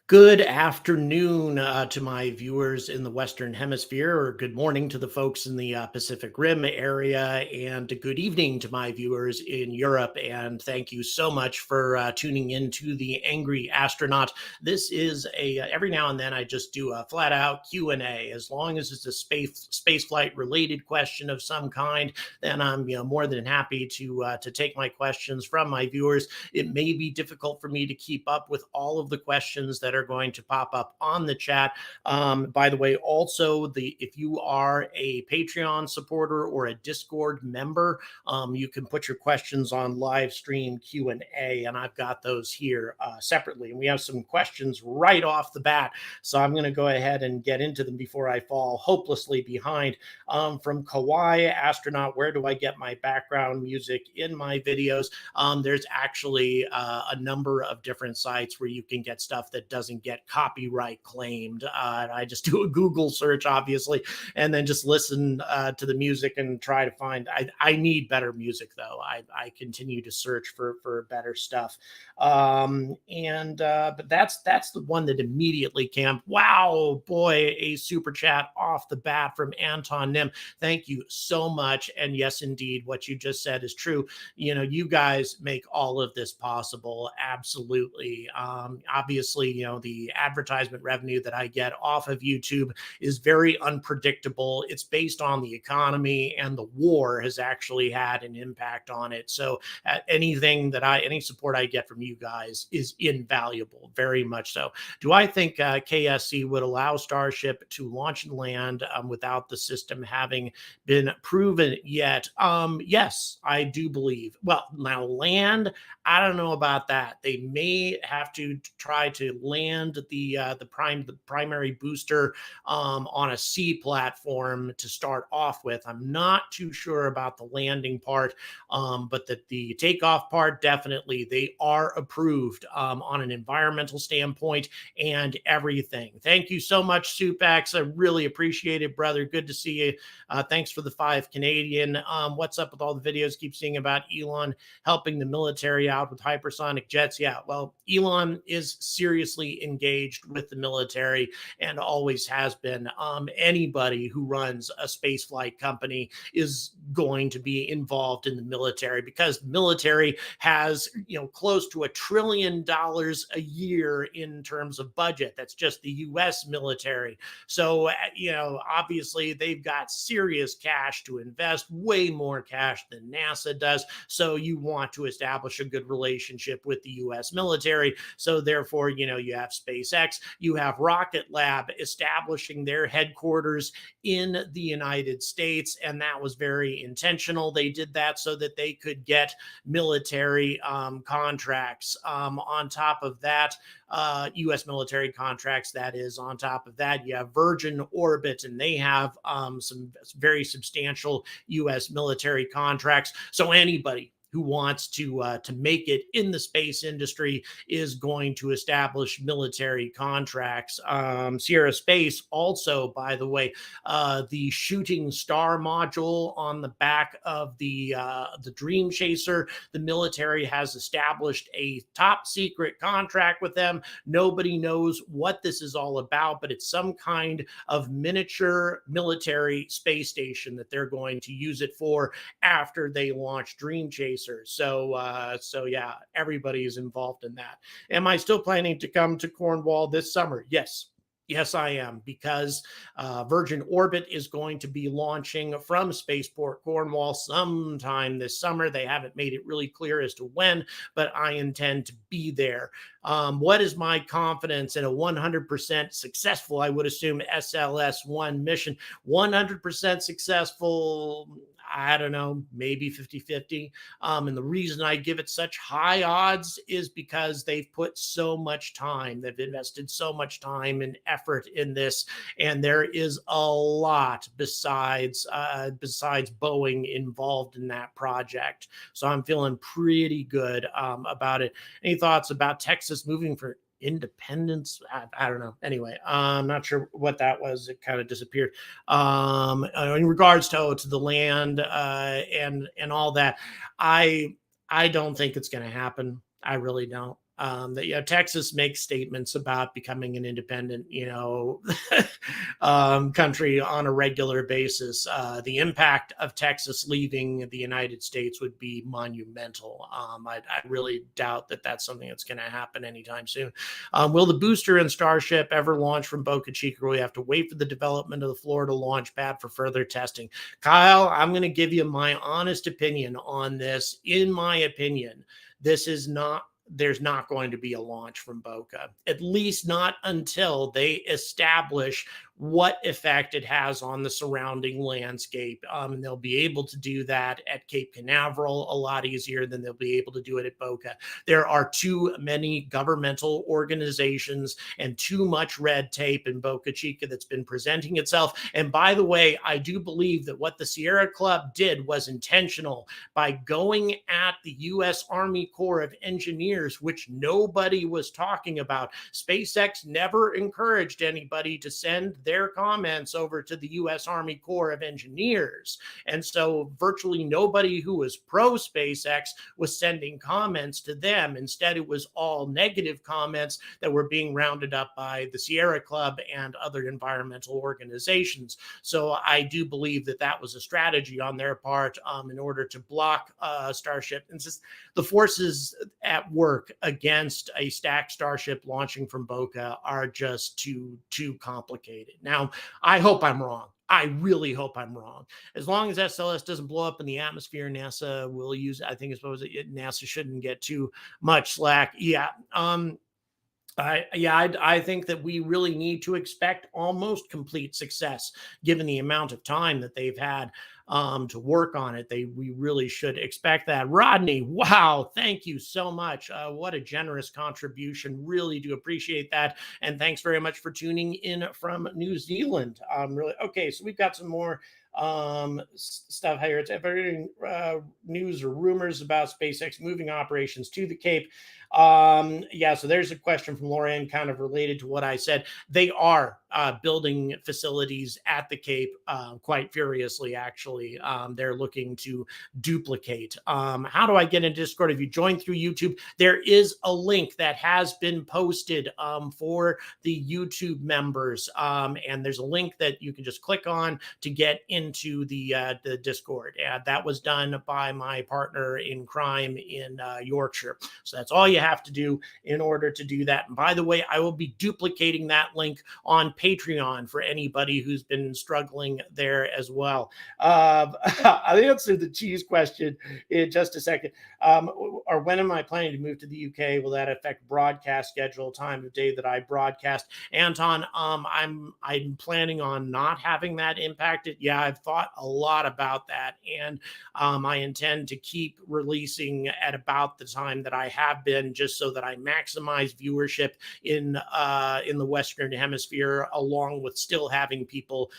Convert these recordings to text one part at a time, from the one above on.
Good afternoon to my viewers in the Western Hemisphere, or good morning to the folks in the Pacific Rim area, and good evening to my viewers in Europe. And thank you so much for tuning in to the Angry Astronaut. This is every now and then I just do a flat out Q&A. As long as it's a space flight related question of some kind, then I'm more than happy to take my questions from my viewers. It may be difficult for me to keep up with all of the questions that are going to pop up on the chat. By the way, also if you are a Patreon supporter or a Discord member, you can put your questions on live stream Q&A, and I've got those here separately. And we have some questions right off the bat, so I'm going to go ahead and get into them before I fall hopelessly behind. From Kawaii Astronaut, where do I get my background music in my videos? There's actually a number of different sites where you can get stuff that doesn't get copyright claimed. I just do a Google search, obviously, and then just listen to the music and try to find. I need better music, though. I continue to search for better stuff. But that's the one that immediately came. Wow, boy, a super chat off the bat from Anton Nim. Thank you so much. And yes, indeed, what you just said is true. You guys make all of this possible. Absolutely. Obviously, the advertisement revenue that I get off of YouTube is very unpredictable. It's based on the economy, and the war has actually had an impact on it. So any support I get from you guys is invaluable, very much so. Do I think KSC would allow Starship to launch and land without the system having been proven yet? Yes, I do believe. Well, now land, I don't know about that. They may have to try to land the primary booster on a C platform to start off with. I'm not too sure about the landing part, but the takeoff part, definitely they are approved on an environmental standpoint and everything. Thank you so much, Supax. I really appreciate it, brother. Good to see you. Thanks for the 5 Canadian. What's up with all the videos? Keep seeing about Elon helping the military out with hypersonic jets. Yeah, well, Elon is seriously engaged with the military and always has been. Anybody who runs a spaceflight company is going to be involved in the military, because the military has close to $1 trillion a year in terms of budget. That's just the U.S. military. So obviously they've got serious cash to invest, way more cash than NASA does. So you want to establish a good relationship with the U.S. military. So therefore, you have SpaceX, you have Rocket Lab establishing their headquarters in the United States, and that was very intentional. They did that so that they could get military contracts. On top of that, U.S. military contracts, that is. On top of that, you have Virgin Orbit, and they have some very substantial U.S. military contracts. So anybody who wants to make it in the space industry is going to establish military contracts. Sierra Space also, by the way, the shooting star module on the back of the Dream Chaser, the military has established a top secret contract with them. Nobody knows what this is all about, but it's some kind of miniature military space station that they're going to use it for after they launch Dream Chaser. So yeah, everybody is involved in that. Am I still planning to come to Cornwall this summer? Yes. Yes, I am, because Virgin Orbit is going to be launching from Spaceport Cornwall sometime this summer. They haven't made it really clear as to when, but I intend to be there. What is my confidence in a 100% successful, I would assume, SLS-1 mission? 100% successful, I don't know, maybe 50-50. And the reason I give it such high odds is because they've put so much time. They've invested so much time and effort in this. And there is a lot besides Boeing involved in that project. So I'm feeling pretty good about it. Any thoughts about Texas moving for independence? I don't know. Anyway, I'm not sure what that was. It kind of disappeared. In regards to the land and all that, I don't think it's going to happen. I really don't. That Texas makes statements about becoming an independent, country on a regular basis. The impact of Texas leaving the United States would be monumental. I really doubt that that's something that's going to happen anytime soon. Will the booster and Starship ever launch from Boca Chica? We have to wait for the development of the Florida launch pad for further testing. Kyle, I'm going to give you my honest opinion on this. In my opinion, this is not there's not going to be a launch from Boca, at least not until they establish what effect it has on the surrounding landscape. And they'll be able to do that at Cape Canaveral a lot easier than they'll be able to do it at Boca. There are too many governmental organizations and too much red tape in Boca Chica that's been presenting itself. And by the way, I do believe that what the Sierra Club did was intentional by going at the U.S. Army Corps of Engineers, which nobody was talking about. SpaceX never encouraged anybody to send their comments over to the U.S. Army Corps of Engineers. And so virtually nobody who was pro SpaceX was sending comments to them. Instead, it was all negative comments that were being rounded up by the Sierra Club and other environmental organizations. So I do believe that that was a strategy on their part in order to block Starship. And just the forces at work against a stacked Starship launching from Boca are just too complicated. Now, I hope I'm wrong. I really hope I'm wrong. As long as SLS doesn't blow up in the atmosphere, NASA will use it. I think NASA shouldn't get too much slack. Yeah. I think that we really need to expect almost complete success given the amount of time that they've had to work on it. We really should expect that. Rodney, wow, thank you so much. What a generous contribution. Really do appreciate that. And thanks very much for tuning in from New Zealand. Really okay. So we've got some more stuff here. It's every news or rumors about SpaceX moving operations to the Cape. So there's a question from Lauren kind of related to what I said. They are building facilities at the Cape quite furiously, actually. They're looking to duplicate. How do I get into Discord? If you join through YouTube, there is a link that has been posted for the YouTube members. And there's a link that you can just click on to get into the Discord. That was done by my partner in crime in Yorkshire. So that's all you have to do in order to do that. And by the way, I will be duplicating that link on Patreon for anybody who's been struggling there as well. I'll answer the cheese question in just a second. Or when am I planning to move to the UK? Will that affect broadcast schedule, time of day that I broadcast? Anton, I'm planning on not having that impacted. Yeah, I've thought a lot about that, and I intend to keep releasing at about the time that I have been, just so that I maximize viewership in the Western Hemisphere, along with still having people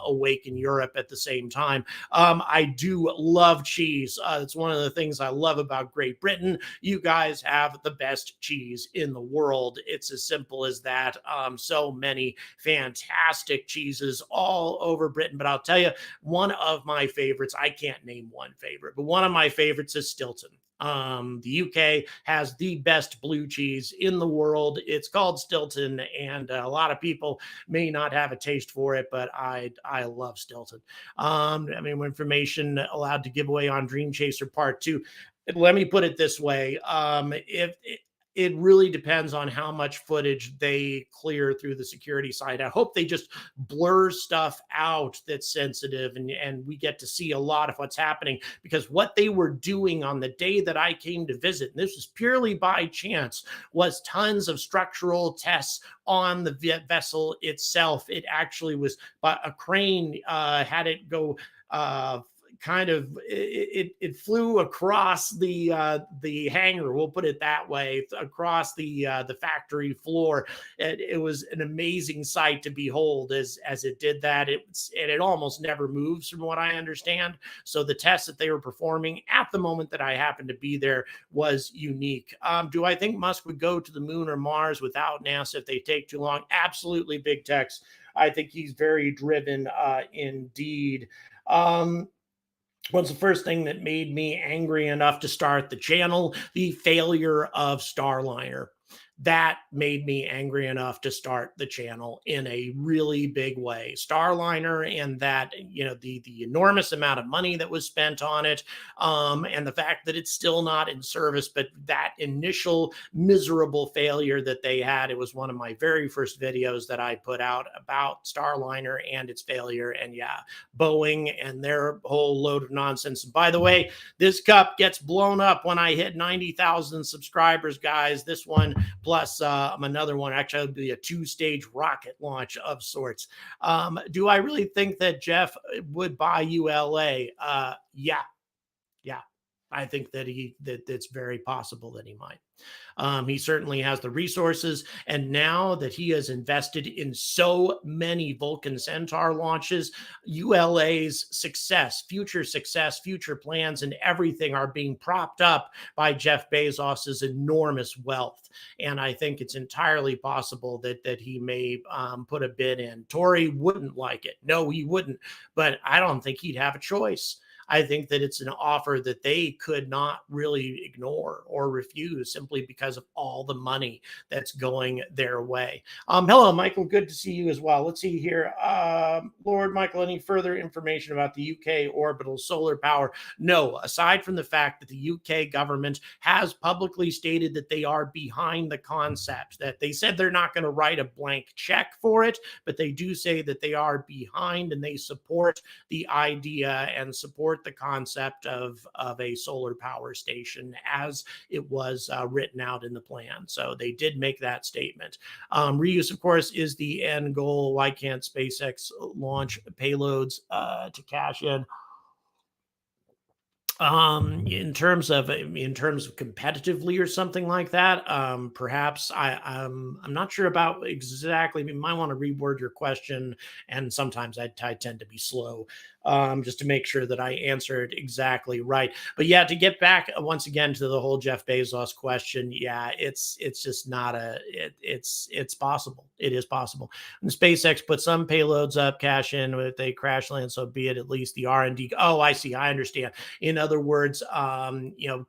awake in Europe at the same time. I do love cheese. It's one of the things I love about Great Britain. You guys have the best cheese in the world. It's as simple as that. So many fantastic cheeses all over Britain. But I'll tell you, one of my favorites, I can't name one favorite, but one of my favorites is Stilton. The UK has the best blue cheese in the world. It's called Stilton, and a lot of people may not have a taste for it, but I love Stilton. Information allowed to give away on Dream Chaser Part 2. Let me put it this way. It really depends on how much footage they clear through the security side. I hope they just blur stuff out that's sensitive and we get to see a lot of what's happening, because what they were doing on the day that I came to visit, and this was purely by chance, was tons of structural tests on the vessel itself. It actually was a crane had it go it flew across the hangar, we'll put it that way, across the factory floor. It was an amazing sight to behold as it did that. It almost never moves, from what I understand. So the test that they were performing at the moment that I happened to be there was unique. Do I think Musk would go to the moon or Mars without NASA if they take too long? Absolutely, Big Tex. I think he's very driven indeed. was the first thing that made me angry enough to start the channel. The failure of Starliner. That made me angry enough to start the channel in a really big way. Starliner and that, the enormous amount of money that was spent on it, and the fact that it's still not in service, but that initial miserable failure that they had. It was one of my very first videos that I put out about Starliner and its failure. And yeah, Boeing and their whole load of nonsense. By the way, this cup gets blown up when I hit 90,000 subscribers, guys. This one plus another one. Actually, it'll be a two-stage rocket launch of sorts. Do I really think that Jeff would buy ULA? Yeah, yeah. I think that it's very possible that he might. He certainly has the resources. And now that he has invested in so many Vulcan Centaur launches, ULA's success, future plans, and everything are being propped up by Jeff Bezos's enormous wealth. And I think it's entirely possible that he may put a bid in. Tory wouldn't like it. No, he wouldn't. But I don't think he'd have a choice. I think that it's an offer that they could not really ignore or refuse simply because of all the money that's going their way. Hello, Michael. Good to see you as well. Let's see here. Lord Michael, any further information about the UK orbital solar power? No, aside from the fact that the UK government has publicly stated that they are behind the concept, that they said they're not going to write a blank check for it, but they do say that they are behind and they support the idea and support the concept of a solar power station as it was written out in the plan. So they did make that statement. Reuse, of course, is the end goal. Why can't SpaceX launch payloads to cash in? In terms of competitively or something like that, perhaps I'm not sure about exactly. You might want to reword your question, and sometimes I tend to be slow, just to make sure that I answer it exactly right. But yeah, to get back once again to the whole Jeff Bezos question, yeah, it's just not it's possible. It is possible. And SpaceX put some payloads up, cash in. If they crash land, so be it. At least the R&D. Oh, I see. I understand. In other words,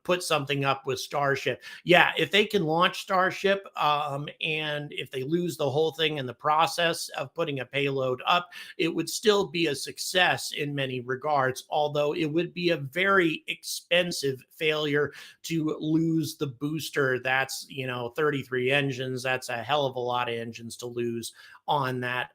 put something up with Starship. Yeah, if they can launch Starship, and if they lose the whole thing in the process of putting a payload up, it would still be a success in many regards, although it would be a very expensive failure to lose the booster. That's 33 engines. That's a hell of a lot of engines to lose on that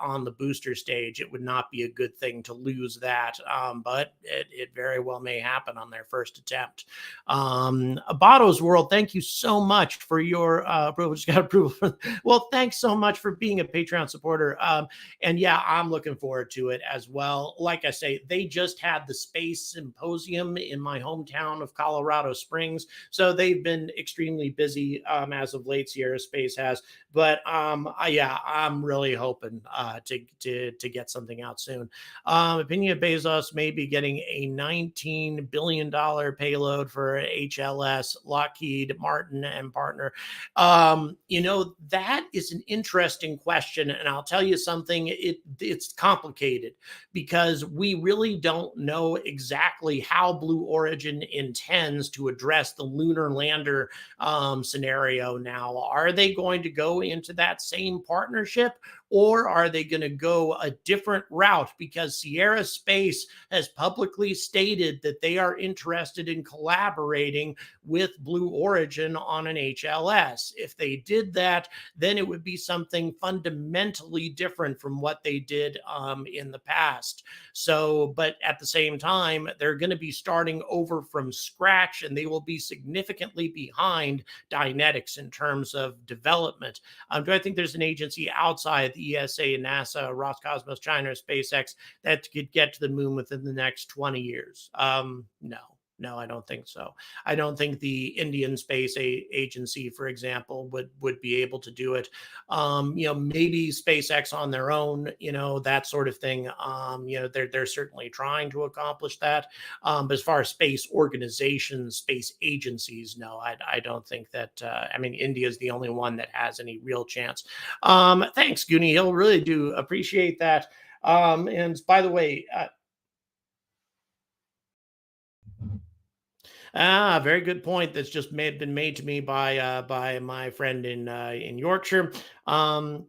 on the booster stage. It would not be a good thing to lose that, but it very well may happen on their first attempt. Abato's World, thank you so much for your approval. Just got approval. Well, thanks so much for being a Patreon supporter. And yeah, I'm looking forward to it as well. Like I say, they just had the Space Symposium in my hometown of Colorado Springs, so they've been extremely busy as of late. Sierra Space has, but yeah, I'm really hoping to get something out soon. Opinion of Bezos may be getting a $19 billion payload for HLS, Lockheed Martin and partner. That is an interesting question, and I'll tell you something. It's complicated because we really don't know exactly how Blue Origin intends to address the lunar lander scenario now. Are they going to go into that same partnership, or are they going to go a different route? Because Sierra Space has publicly stated that they are interested in collaborating with Blue Origin on an HLS. If they did that, then it would be something fundamentally different from what they did in the past. So, but at the same time, they're going to be starting over from scratch, and they will be significantly behind Dynetics in terms of development. Do I think there's an agency outside the ESA, NASA, Roscosmos, China, SpaceX that could get to the moon within the next 20 years? No, I don't think so. I don't think the Indian Space Agency, for example, would be able to do it. Maybe SpaceX on their own, that sort of thing. They're certainly trying to accomplish that. But as far as space organizations, space agencies, no, I don't think that. India is the only one that has any real chance. Thanks, Goonie Hill. Really do appreciate that. And by the way, Ah, very good point. That's just been made to me by my friend in Yorkshire. Um,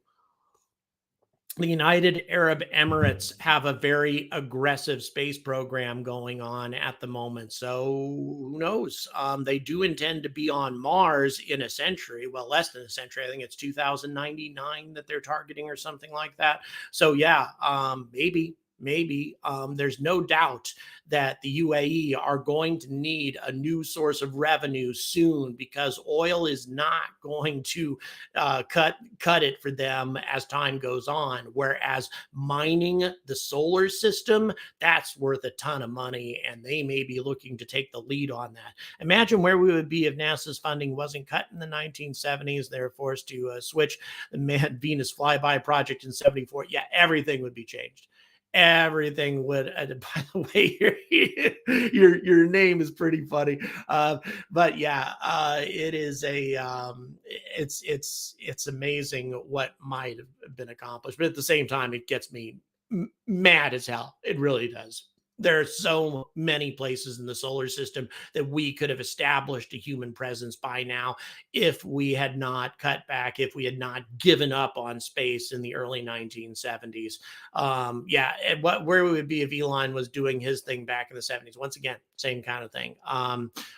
the United Arab Emirates have a very aggressive space program going on at the moment. So who knows? They do intend to be on Mars in a century. Well, less than a century. I think it's 2099 that they're targeting or something like that. So yeah, maybe. There's no doubt that the UAE are going to need a new source of revenue soon because oil is not going to cut it for them as time goes on. Whereas mining the solar system, that's worth a ton of money, and they may be looking to take the lead on that. Imagine where we would be if NASA's funding wasn't cut in the 1970s. They were forced to switch the manned Venus flyby project in '74. Yeah, everything would be changed. Everything would. By the way, your name is pretty funny. But yeah, it is it's amazing what might have been accomplished, but at the same time, it gets me mad as hell. It really does. There are so many places in the solar system that we could have established a human presence by now if we had not cut back, if we had not given up on space in the early 1970s. Yeah, and where we would be if Elon was doing his thing back in the 70s. Once again, same kind of thing.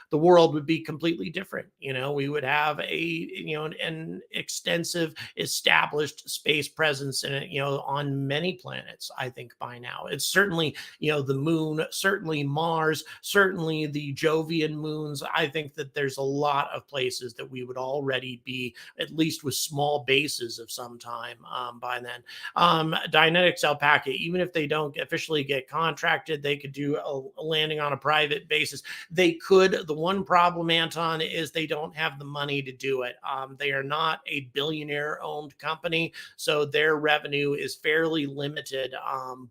The world would be completely different. We would have an extensive established space presence in it, on many planets. I think by now it's certainly the moon, certainly Mars, certainly the Jovian moons. I think that there's a lot of places that we would already be, at least with small bases of some time by then. Dynetics Alpaca, even if they don't officially get contracted, they could do a landing on a private basis. They could. The one problem, Anton, is they don't have the money to do it. They are not a billionaire owned company, so their revenue is fairly limited.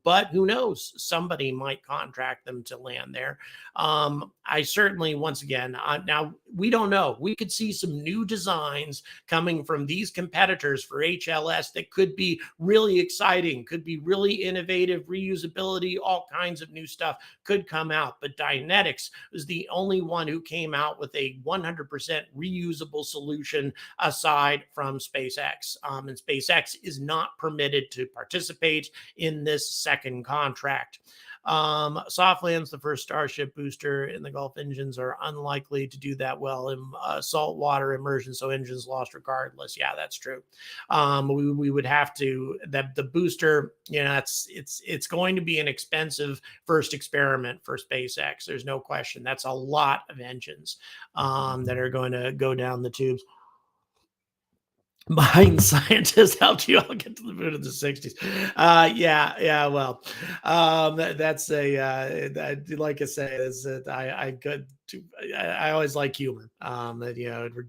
But who knows? Somebody might contract them to land there. I certainly, once again, now we don't know. We could see some new designs coming from these competitors for HLS that could be really exciting, could be really innovative, reusability, all kinds of new stuff could come out. But Dynetics was the only one who came out with a 100% reusable solution aside from SpaceX. And SpaceX is not permitted to participate in this second contract. Softlands, the first Starship booster in the Gulf engines are unlikely to do that well in saltwater immersion, so engines lost regardless. Yeah, that's true. We would have to that the booster, it's going to be an expensive first experiment for SpaceX. There's no question. That's a lot of engines that are going to go down the tubes. Mind scientists helped you all get to the moon in the 60s. Yeah. Well, that's like I say, I always like humor.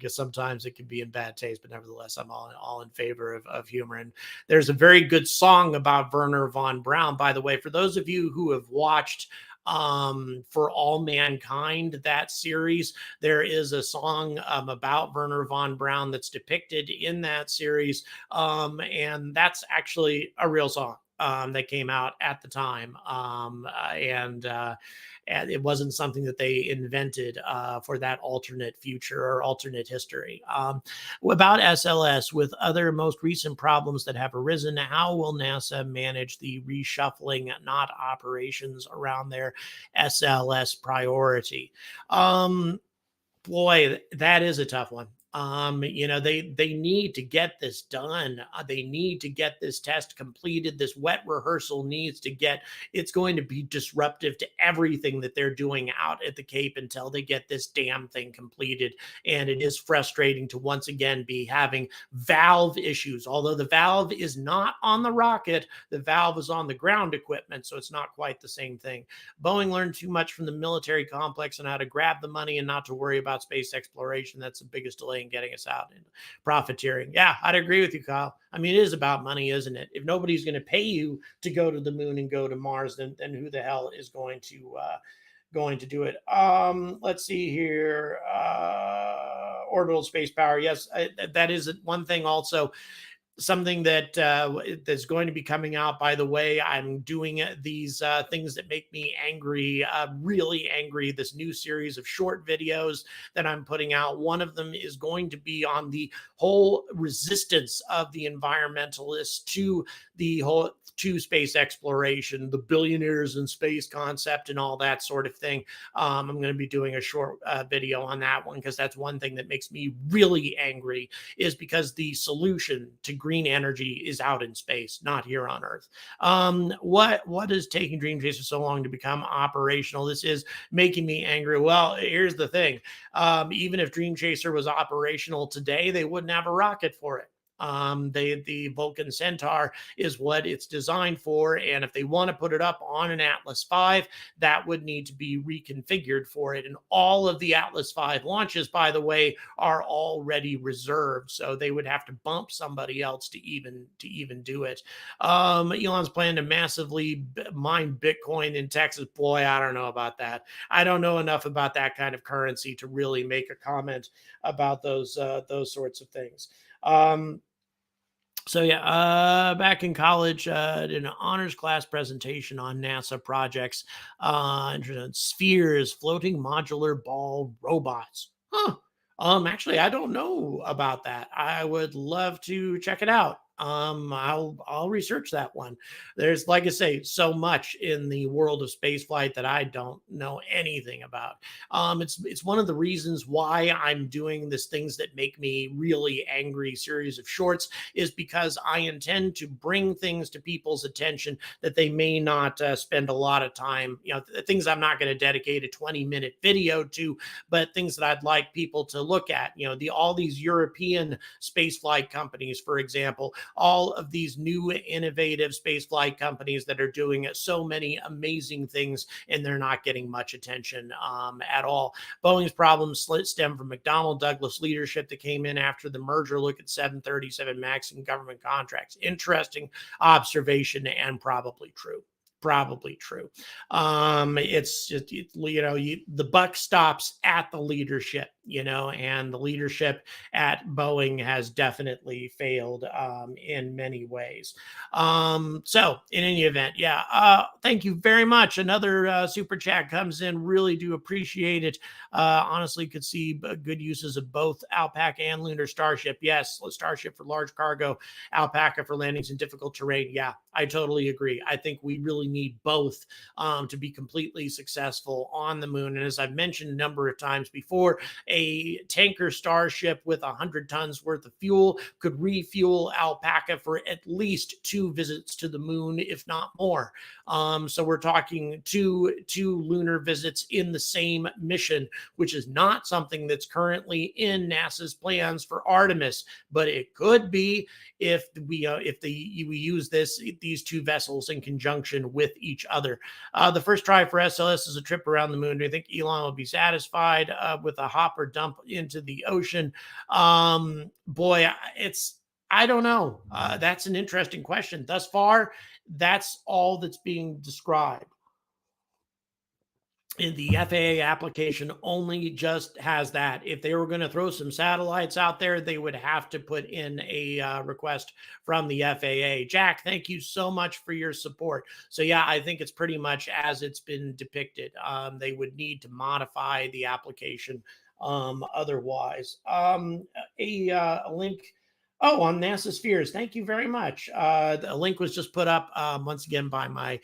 Sometimes it can be in bad taste, but nevertheless, I'm all in favor of humor. And there's a very good song about Werner von Braun, by the way, for those of you who have watched For All Mankind, that series. There is a song about Werner von Braun that's depicted in that series. And that's actually a real song that came out at the time. And it wasn't something that they invented for that alternate future or alternate history. About SLS, with other most recent problems that have arisen, how will NASA manage the reshuffling, not operations, around their SLS priority? Boy, that is a tough one. They need to get this done. They need to get this test completed. This wet rehearsal needs to get. It's going to be disruptive to everything that they're doing out at the Cape until they get this damn thing completed. And it is frustrating to once again be having valve issues. Although the valve is not on the rocket, the valve is on the ground equipment, so it's not quite the same thing. Boeing learned too much from the military complex on how to grab the money and not to worry about space exploration. That's the biggest delay in getting us out and profiteering. Yeah, I'd agree with you, Kyle. I mean, it is about money, isn't it? If nobody's going to pay you to go to the moon and go to Mars, then who the hell is going to do it? Let's see here. Orbital space power. Yes, that is one thing also. something that that's going to be coming out. By the way, I'm doing these things that make me angry, really angry. This new series of short videos that I'm putting out. One of them is going to be on the whole resistance of the environmentalists to the whole to space exploration, the billionaires in space concept, and all that sort of thing. I'm going to be doing a short video on that one because that's one thing that makes me really angry, is because the solution to green energy is out in space, not here on Earth. What is taking Dream Chaser so long to become operational? This is making me angry. Well, here's the thing. Even if Dream Chaser was operational today, they wouldn't have a rocket for it. The Vulcan Centaur is what it's designed for, and if they want to put it up on an Atlas V, that would need to be reconfigured for it. And all of the Atlas V launches, by the way, are already reserved, so they would have to bump somebody else to even do it. Elon's planning to massively mine Bitcoin in Texas. Boy, I don't know about that. I don't know enough about that kind of currency to really make a comment about those sorts of things. So yeah, back in college, did an honors class presentation on NASA projects, spheres, floating modular ball robots. Huh. Actually, I don't know about that. I would love to check it out. I'll research that one. There's, like I say, so much in the world of spaceflight that I don't know anything about. It's one of the reasons why I'm doing this things that make me really angry series of shorts, is because I intend to bring things to people's attention that they may not spend a lot of time, things I'm not going to dedicate a 20-minute video to, but things that I'd like people to look at. All these European spaceflight companies, for example, all of these new innovative spaceflight companies that are doing so many amazing things, and they're not getting much attention at all. Boeing's problems stem from McDonnell Douglas leadership that came in after the merger. Look at 737 MAX and government contracts. Interesting observation, and probably true. It's just, the buck stops at the leadership, and the leadership at Boeing has definitely failed in many ways. So in any event, thank you very much. Another super chat comes in. Really do appreciate it. Honestly, could see good uses of both Alpaca and Lunar Starship. Yes, Starship for large cargo, Alpaca for landings in difficult terrain. Yeah, I totally agree. I think we really need both to be completely successful on the moon. And as I've mentioned a number of times before, a tanker Starship with 100 tons worth of fuel could refuel Alpaca for at least 2 visits to the moon, if not more. So we're talking two lunar visits in the same mission, which is not something that's currently in NASA's plans for Artemis, but it could be if we use these 2 vessels in conjunction with each other. The first try for SLS is a trip around the moon. Do you think Elon will be satisfied with a hop or dump into the ocean? Boy, I don't know. That's an interesting question. Thus far, that's all that's being described. The FAA application only just has that. If they were going to throw some satellites out there, they would have to put in a request from the FAA. Jack, thank you so much for your support. So yeah, I think it's pretty much as it's been depicted. They would need to modify the application otherwise. A link. Oh, on NASA Spheres. Thank you very much. A link was just put up once again by my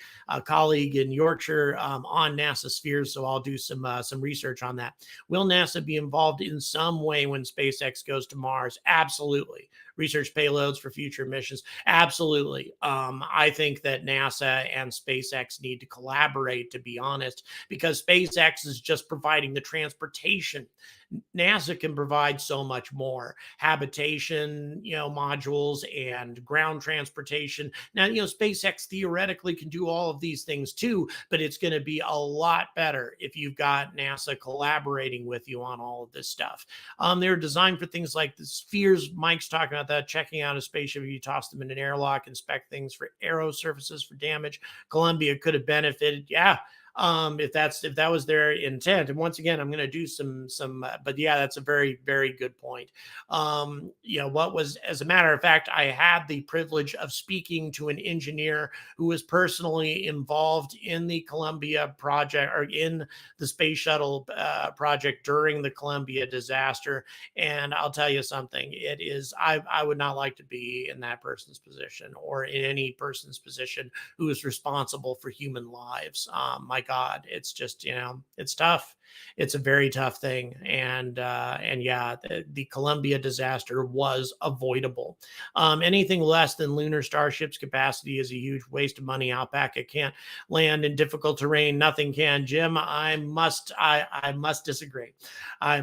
colleague in Yorkshire on NASA Spheres, so I'll do some research on that. Will NASA be involved in some way when SpaceX goes to Mars? Absolutely. Research payloads for future missions? Absolutely. I think that NASA and SpaceX need to collaborate, to be honest, because SpaceX is just providing the transportation. NASA can provide so much more: habitation, modules, and ground transportation. Now, SpaceX theoretically can do all of these things too, but it's going to be a lot better if you've got NASA collaborating with you on all of this stuff. They're designed for things like the spheres. Mike's talking about that, checking out a spaceship if you toss them in an airlock, inspect things for aero surfaces for damage. Columbia could have benefited. Yeah. if that was their intent. And once again, I'm going to do but yeah, that's a very, very good point. What was, as a matter of fact, I had the privilege of speaking to an engineer who was personally involved in the Columbia project, or in the space shuttle project during the Columbia disaster. And I'll tell you something, I would not like to be in that person's position, or in any person's position who is responsible for human lives. My God, it's just, it's tough. It's a very tough thing. And yeah, the Columbia disaster was avoidable. Anything less than lunar Starship's capacity is a huge waste of money. Alpaca can't land in difficult terrain. Nothing can. Jim, I must disagree. I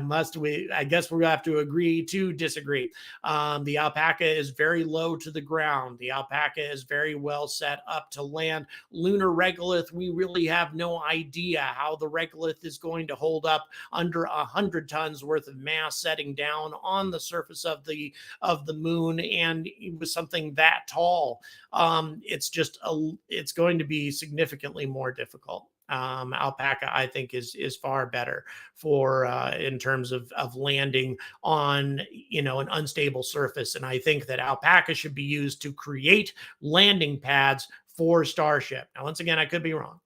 guess we're gonna have to agree to disagree. The Alpaca is very low to the ground. The Alpaca is very well set up to land. Lunar regolith, we really have no idea how the regolith is going to hold up under 100 tons worth of mass setting down on the surface of the moon, and with something that tall. It's going to be significantly more difficult. Alpaca, I think, is far better for in terms of landing on an unstable surface. And I think that Alpaca should be used to create landing pads for Starship. Now, once again, I could be wrong.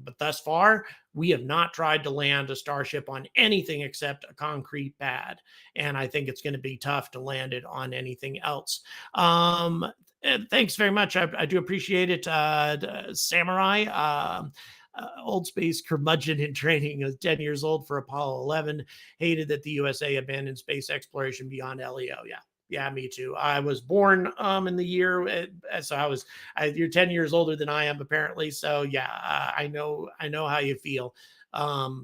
But thus far, we have not tried to land a Starship on anything except a concrete pad. And I think it's going to be tough to land it on anything else. Thanks very much. I do appreciate it, Samurai. Old space curmudgeon in training, was 10 years old for Apollo 11. Hated that the USA abandoned space exploration beyond LEO. Yeah, me too. I was born in the year, so you're 10 years older than I am, apparently. So yeah, I know how you feel.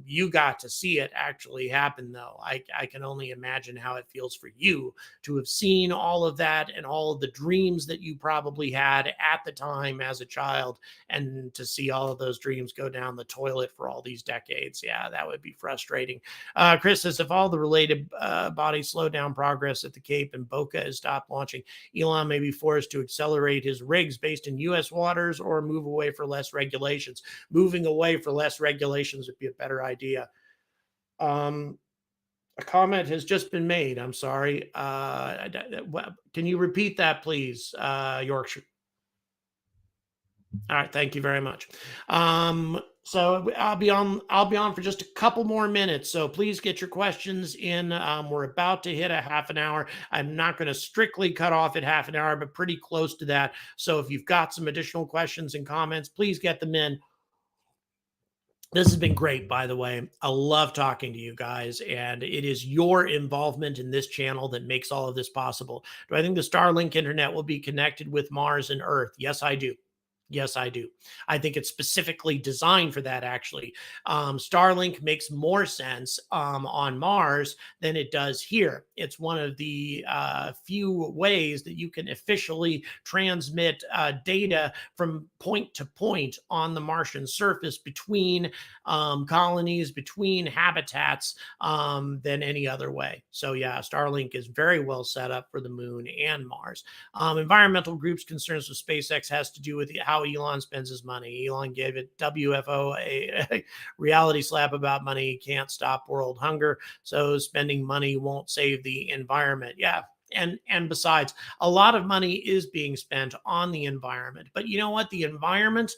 You got to see it actually happen, though. I can only imagine how it feels for you to have seen all of that, and all of the dreams that you probably had at the time as a child, and to see all of those dreams go down the toilet for all these decades. Yeah, that would be frustrating. Chris says, if all the related bodies slow down progress at the Cape and Boca is stopped launching, Elon may be forced to accelerate his rigs based in U.S. waters, or move away for less regulations. Moving away for less regulations would be a better idea. A comment has just been made. I'm sorry. Can you repeat that, please, Yorkshire? All right, thank you very much. So I'll be on for just a couple more minutes. So please get your questions in. We're about to hit a half an hour. I'm not going to strictly cut off at half an hour, but pretty close to that. So if you've got some additional questions and comments, please get them in. This has been great, by the way. I love talking to you guys, and it is your involvement in this channel that makes all of this possible. Do I think the Starlink internet will be connected with Mars and Earth? Yes, I do. Yes, I do. I think it's specifically designed for that, actually. Starlink makes more sense on Mars than it does here. It's one of the few ways that you can officially transmit data from point to point on the Martian surface between colonies, between habitats, than any other way. So yeah, Starlink is very well set up for the moon and Mars. Environmental groups' concerns with SpaceX has to do with how Elon spends his money. Elon gave it WFO a reality slap about money. Can't stop world hunger, so spending money won't save the environment. Yeah. And besides, a lot of money is being spent on the environment. But you know what? The environment,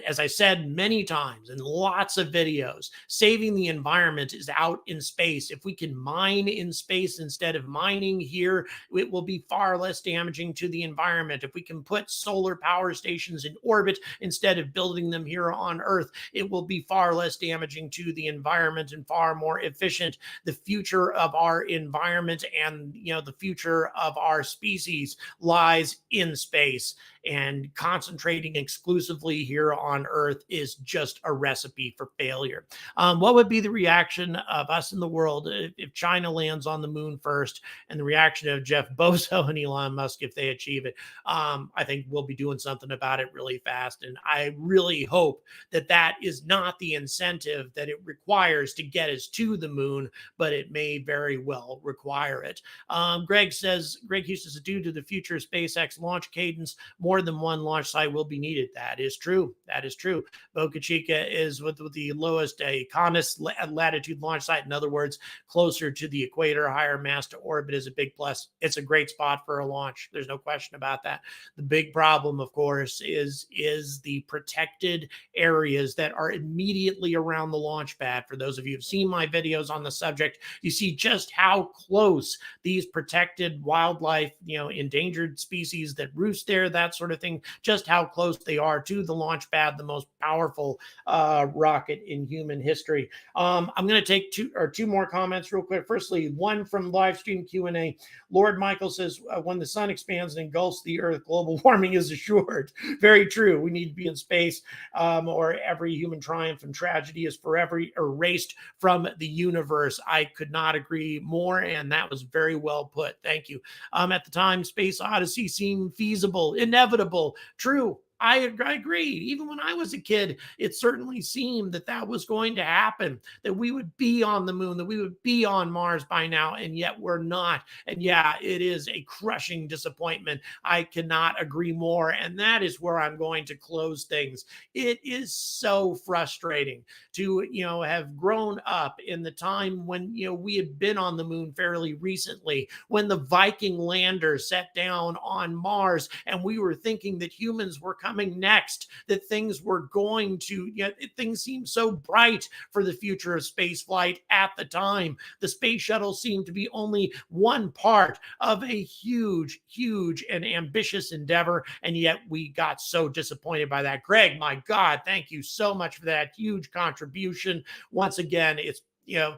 as I said many times in lots of videos, saving the environment is out in space. If we can mine in space instead of mining here, it will be far less damaging to the environment. If we can put solar power stations in orbit instead of building them here on Earth, it will be far less damaging to the environment and far more efficient. The future of our environment and the future of our species lies in space, and concentrating exclusively here on Earth is just a recipe for failure. What would be the reaction of us in the world if China lands on the moon first, and the reaction of Jeff Bezos and Elon Musk if they achieve it? I think we'll be doing something about it really fast, and I really hope that that is not the incentive that it requires to get us to the moon, but it may very well require it. Greg Houston says, due to the future SpaceX launch cadence, more than one launch site will be needed. That is true. That is true. Boca Chica is with the lowest economist latitude launch site. In other words, closer to the equator, higher mass to orbit is a big plus. It's a great spot for a launch. There's no question about that. The big problem, of course, is the protected areas that are immediately around the launch pad. For those of you who've seen my videos on the subject, you see just how close these protected wildlife, endangered species that roost there, that sort of thing, just how close they are to the launch pad, the most powerful rocket in human history. I'm going to take two more comments real quick. Firstly, one from live stream Q&A. Lord Michael says, when the sun expands and engulfs the earth, global warming is assured. Very true. We need to be in space, or every human triumph and tragedy is forever erased from the universe. I could not agree more, and that was very well put. Thank you. At the time, Space Odyssey seemed feasible, inevitable, true. I agree. Even when I was a kid, it certainly seemed that was going to happen, that we would be on the moon, that we would be on Mars by now, and yet we're not. And yeah, it is a crushing disappointment. I cannot agree more. And that is where I'm going to close things. It is so frustrating to, have grown up in the time when, we had been on the moon fairly recently, when the Viking lander set down on Mars, and we were thinking that humans were coming next, that things were going to, things seemed so bright for the future of space flight at the time. The space shuttle seemed to be only one part of a huge, huge and ambitious endeavor, and yet we got so disappointed by that. Greg, my God, thank you so much for that huge contribution. Once again, it's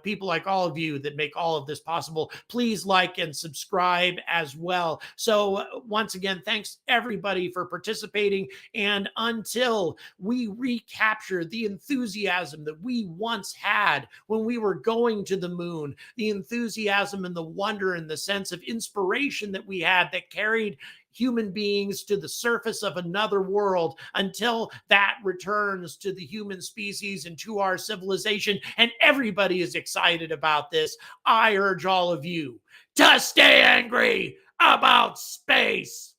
people like all of you that make all of this possible. Please like and subscribe as well. So once again, thanks everybody for participating. And until we recapture the enthusiasm that we once had when we were going to the moon, the enthusiasm and the wonder and the sense of inspiration that we had that carried human beings to the surface of another world, until that returns to the human species and to our civilization, and everybody is excited about this, I urge all of you to stay angry about space.